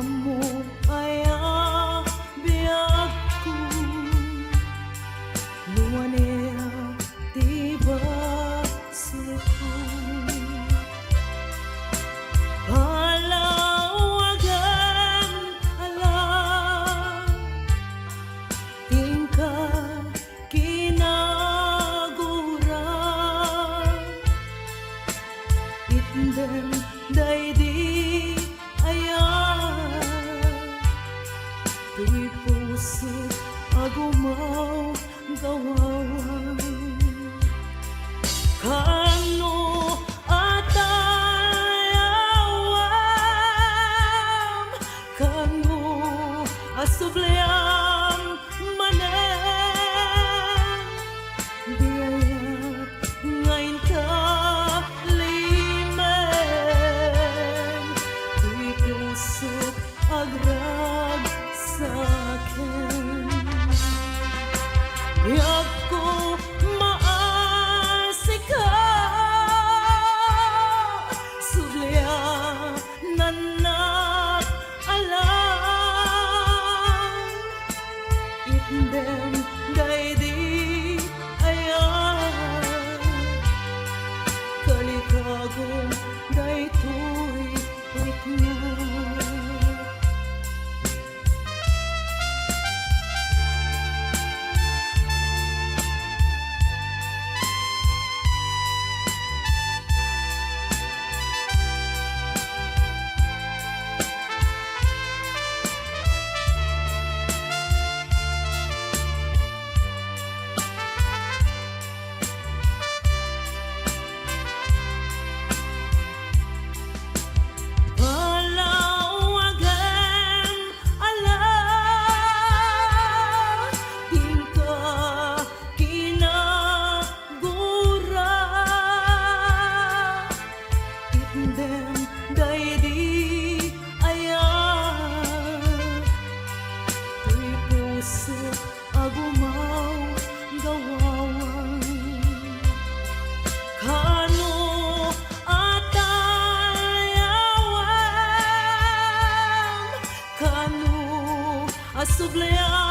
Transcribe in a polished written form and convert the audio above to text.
Amo ay biag ko luwanera tiba sultan palawagan ala tingkah kinagura itndem daydi tuy puso agumaw gawawan kano atayawam kano asublayam manen biyaya ngayon ka limen tuy puso agrag sa'kin biyag ko maasik ka sudlaya nanak alam itndem daydi ayan kalikagong daytoy itna daydi ayan tuy puso agumaw gawawan kano atayawam kano asublayam